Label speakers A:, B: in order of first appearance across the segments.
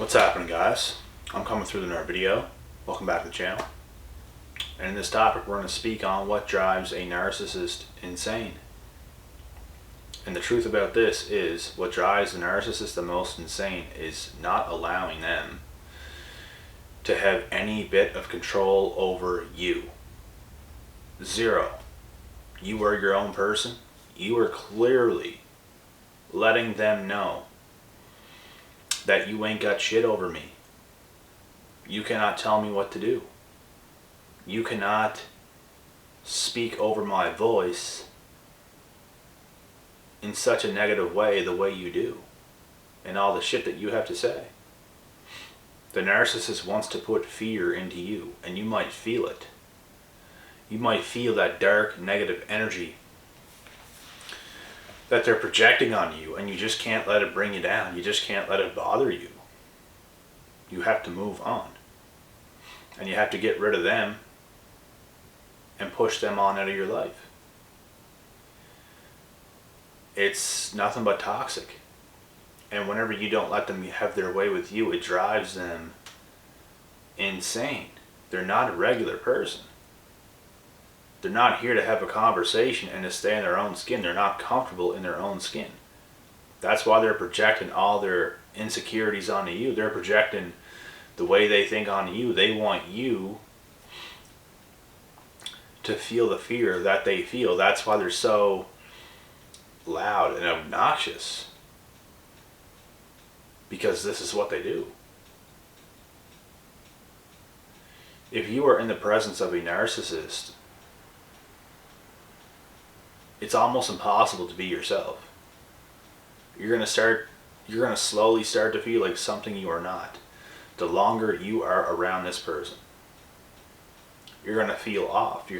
A: What's happening, guys? I'm coming through another video. Welcome back to the channel. And in this topic, we're going to speak on what drives a narcissist insane. And the truth about this is, what drives the narcissist the most insane is not allowing them to have any bit of control over you. Zero. You are your own person. You are clearly letting them know that you ain't got shit over me. You cannot tell me what to do. You cannot speak over my voice in such a negative way the way you do, and all the shit that you have to say. The narcissist wants to put fear into you, and you might feel it. You might feel that dark, negative energy that they're projecting on you, and you just can't let it bring you down. You just can't let it bother you. You have to move on. And you have to get rid of them and push them on out of your life. It's nothing but toxic. And whenever you don't let them have their way with you, it drives them insane. They're not a regular person. They're not here to have a conversation and to stay in their own skin. They're not comfortable in their own skin. That's why they're projecting all their insecurities onto you. They're projecting the way they think onto you. They want you to feel the fear that they feel. That's why they're so loud and obnoxious. Because this is what they do. If you are in the presence of a narcissist, it's almost impossible to be yourself. You're going to slowly start to feel like something you are not. The longer you are around this person, you're going to feel off.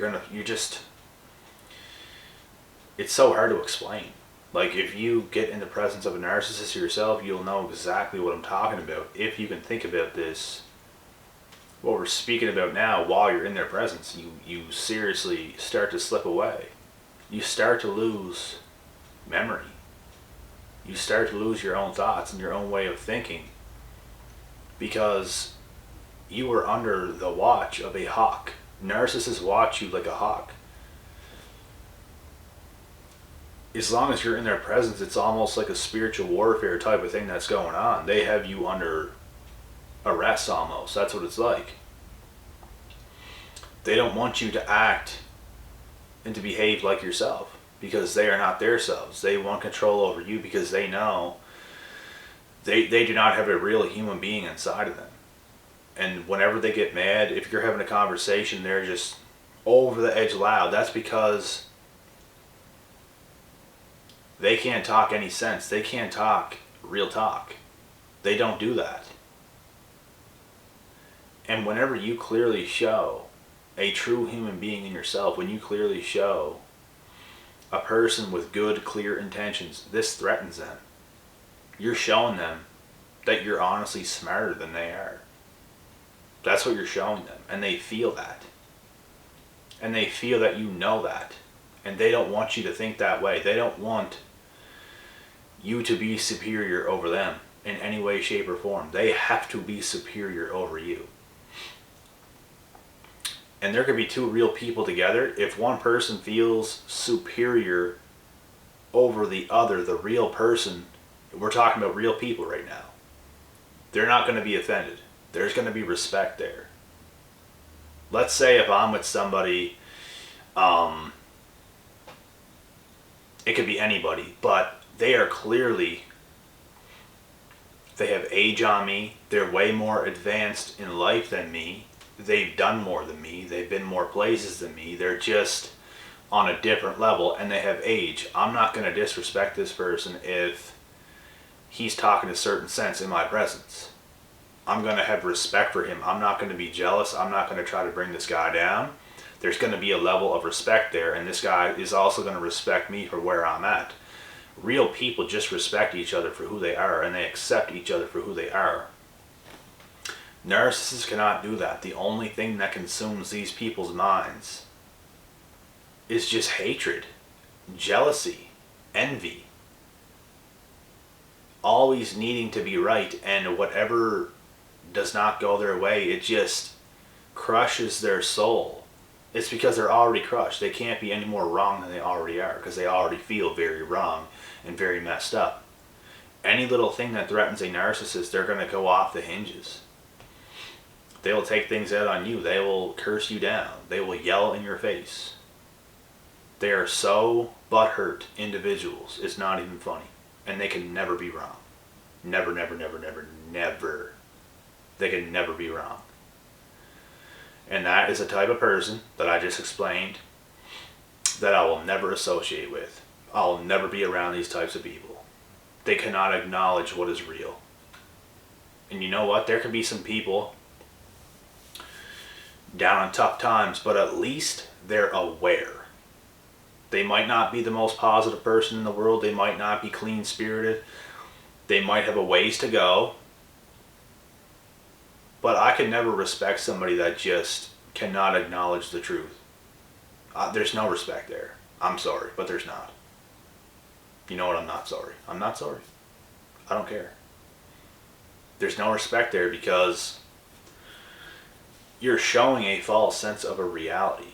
A: It's so hard to explain. Like, if you get in the presence of a narcissist yourself, you'll know exactly what I'm talking about. If you can think about this, what we're speaking about now, while you're in their presence, you seriously start to slip away. You start to lose memory. You start to lose your own thoughts and your own way of thinking, because you are under the watch of a hawk. Narcissists watch you like a hawk. As long as you're in their presence, it's almost like a spiritual warfare type of thing that's going on. They have you under arrest almost. That's what it's like. They don't want you to act and to behave like yourself, because they are not their selves. They want control over you because they know they do not have a real human being inside of them. And whenever they get mad, if you're having a conversation, they're just over the edge loud. That's because they can't talk any sense. They can't talk real talk. They don't do that. And whenever you clearly show a true human being in yourself, when you clearly show a person with good, clear intentions, this threatens them. You're showing them that you're honestly smarter than they are. That's what you're showing them. And they feel that. And they feel that you know that. And they don't want you to think that way. They don't want you to be superior over them in any way, shape, or form. They have to be superior over you. And there could be two real people together. If one person feels superior over the other, the real person, we're talking about real people right now, they're not going to be offended. There's going to be respect there. Let's say if I'm with somebody, it could be anybody, but they are clearly, they have age on me, they're way more advanced in life than me, they've done more than me, they've been more places than me, they're just on a different level, and they have age. I'm not going to disrespect this person if he's talking a certain sense in my presence. I'm going to have respect for him. I'm not going to be jealous. I'm not going to try to bring this guy down. There's going to be a level of respect there, and this guy is also going to respect me for where I'm at. Real people just respect each other for who they are, and they accept each other for who they are. Narcissists cannot do that. The only thing that consumes these people's minds is just hatred, jealousy, envy. always needing to be right, and whatever does not go their way, it just crushes their soul. It's because they're already crushed. They can't be any more wrong than they already are, because they already feel very wrong and very messed up. Any little thing that threatens a narcissist, they're going to go off the hinges. They will take things out on you. They will curse you down. They will yell in your face. They are so butthurt individuals, it's not even funny. And they can never be wrong. Never, never, never, never, never. They can never be wrong. And that is a type of person that I just explained that I will never associate with. I'll never be around these types of people. They cannot acknowledge what is real. And you know what? There can be some people down in tough times, but at least they're aware. They might not be the most positive person in the world. They might not be clean-spirited. They might have a ways to go. But I can never respect somebody that just cannot acknowledge the truth. There's no respect there. I'm sorry, but there's not. You know what? I'm not sorry. I'm not sorry. I don't care. There's no respect there because you're showing a false sense of a reality.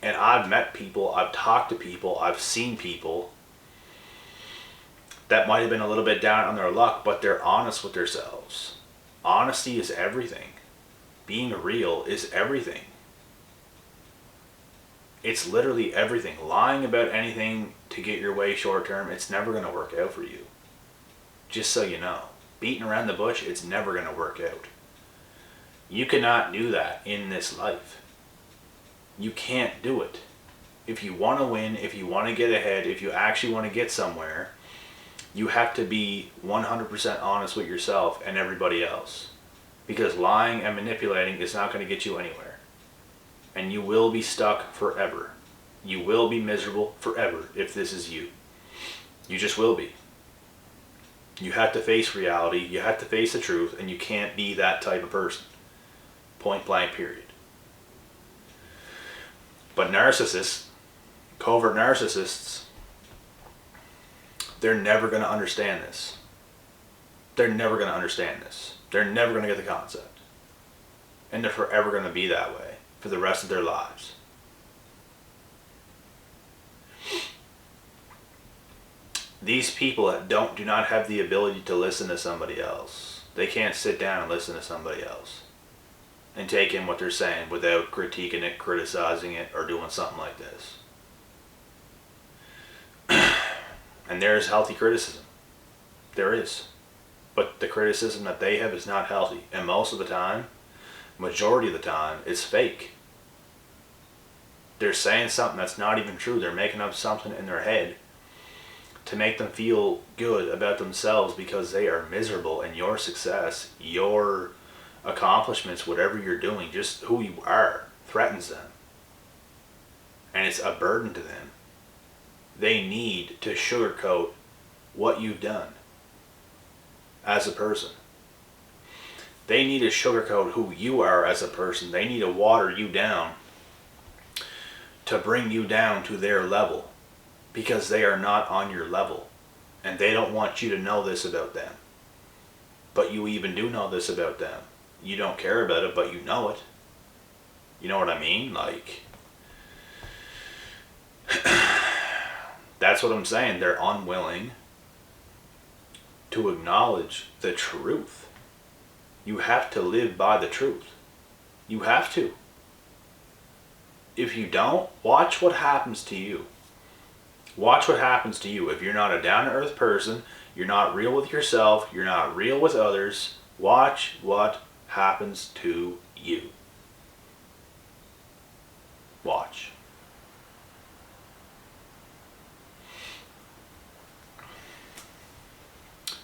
A: And I've met people, I've talked to people, I've seen people that might have been a little bit down on their luck, but they're honest with themselves. Honesty is everything. Being real is everything. It's literally everything. Lying about anything to get your way short term, it's never going to work out for you. Just so you know. Beating around the bush, it's never going to work out. You cannot do that in this life. You can't do it. If you want to win, if you want to get ahead, if you actually want to get somewhere, you have to be 100% honest with yourself and everybody else. Because lying and manipulating is not going to get you anywhere. And you will be stuck forever. You will be miserable forever if this is you. You just will be. You have to face reality, you have to face the truth, and you can't be that type of person. Point blank, period. But narcissists, covert narcissists, they're never going to understand this. They're never going to understand this. They're never going to get the concept. And they're forever going to be that way for the rest of their lives. These people that do not have the ability to listen to somebody else. They can't sit down and listen to somebody else and take in what they're saying without critiquing it, criticizing it, or doing something like this. And there is healthy criticism. There is. But the criticism that they have is not healthy. And most of the time, majority of the time, it's fake. They're saying something that's not even true. They're making up something in their head to make them feel good about themselves because they are miserable, and your success, your accomplishments, whatever you're doing, just who you are, threatens them. And it's a burden to them. They need to sugarcoat what you've done as a person. They need to sugarcoat who you are as a person. They need to water you down to bring you down to their level, because they are not on your level, and they don't want you to know this about them. But you even do know this about them. You don't care about it, but you know it. You know what I mean? Like, that's what I'm saying. They're unwilling to acknowledge the truth. You have to live by the truth. You have to. If you don't, watch what happens to you. Watch what happens to you. If you're not a down-to-earth person, you're not real with yourself, you're not real with others, watch what happens to you. Watch.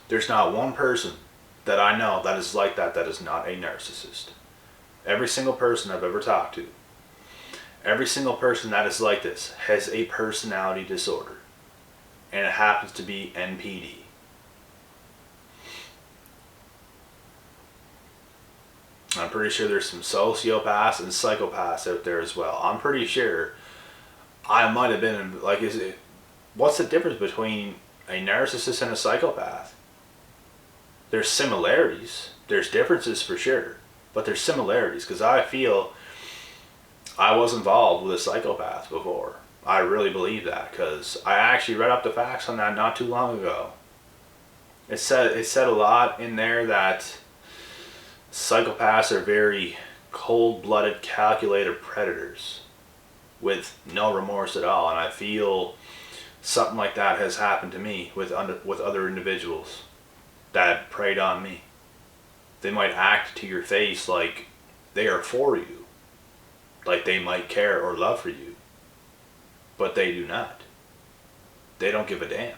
A: There's not one person that I know that is like that is not a narcissist. Every single person I've ever talked to, every single person that is like this has a personality disorder, and it happens to be NPD. I'm pretty sure there's some sociopaths and psychopaths out there as well. I'm pretty sure I might have been, like, what's the difference between a narcissist and a psychopath? There's similarities. There's differences for sure. But there's similarities, because I feel I was involved with a psychopath before. I really believe that, because I actually read up the facts on that not too long ago. It said a lot in there that psychopaths are very cold-blooded, calculated predators with no remorse at all, and I feel something like that has happened to me with other individuals that preyed on me. They might act to your face like they are for you, like they might care or love for you, but they do not. They don't give a damn.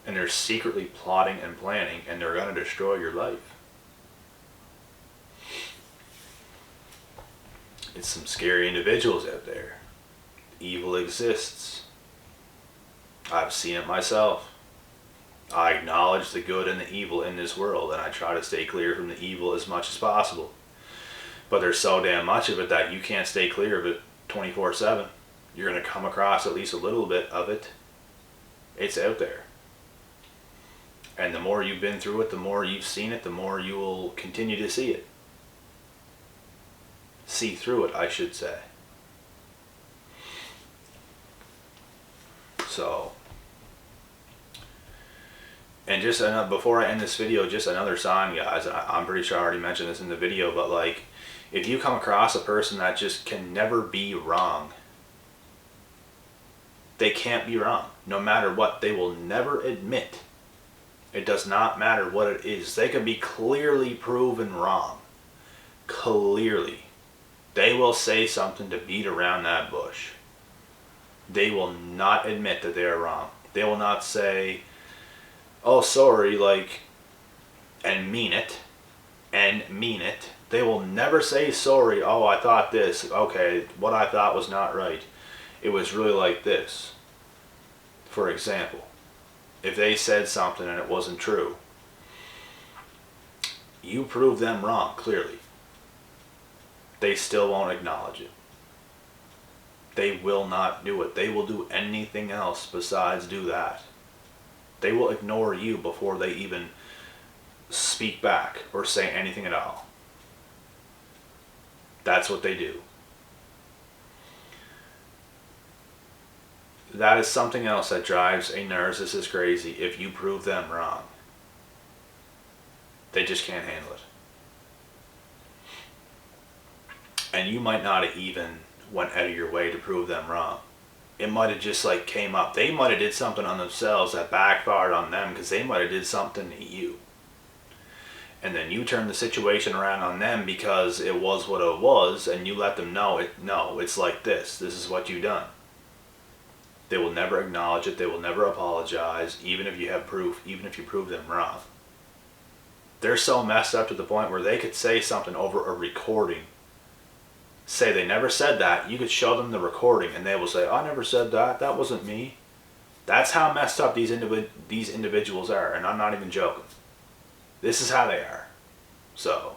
A: And they're secretly plotting and planning, and they're going to destroy your life. It's some scary individuals out there. Evil exists. I've seen it myself. I acknowledge the good and the evil in this world, and I try to stay clear from the evil as much as possible. But there's so damn much of it that you can't stay clear of it 24/7. You're going to come across at least a little bit of it. It's out there. And the more you've been through it, the more you've seen it, the more you will continue to see it. See through it, I should say. So, and just before I end this video, just another sign, guys. I'm pretty sure I already mentioned this in the video, but like, if you come across a person that just can never be wrong, they can't be wrong. No matter what, they will never admit. It does not matter what it is. They can be clearly proven wrong. Clearly. They will say something to beat around that bush. They will not admit that they are wrong. They will not say, oh, sorry, like, and mean it. And mean it. They will never say sorry. Oh, I thought this. Okay, what I thought was not right. It was really like this. For example, if they said something and it wasn't true, you prove them wrong, clearly. They still won't acknowledge it. They will not do it. They will do anything else besides do that. They will ignore you before they even speak back or say anything at all. That's what they do. That is something else that drives a narcissist crazy. If you prove them wrong, they just can't handle it. And you might not have even went out of your way to prove them wrong. It might have just like came up. They might have did something on themselves that backfired on them because they might have did something to you. And then you turn the situation around on them because it was what it was, and you let them know, no, it's like this. This is what you've done. They will never acknowledge it. They will never apologize, even if you have proof, even if you prove them wrong. They're so messed up to the point where they could say something over a recording. Say they never said that. You could show them the recording and they will say, I never said that. That wasn't me. That's how messed up these individuals are, and I'm not even joking. This is how they are. So,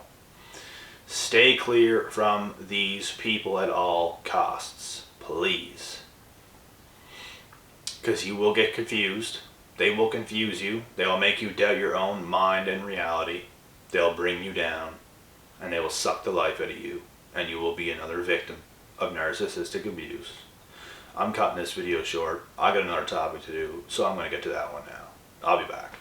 A: stay clear from these people at all costs, please. Because you will get confused. They will confuse you. They will make you doubt your own mind and reality. They'll bring you down. And they will suck the life out of you. And you will be another victim of narcissistic abuse. I'm cutting this video short. I got another topic to do, so I'm going to get to that one now. I'll be back.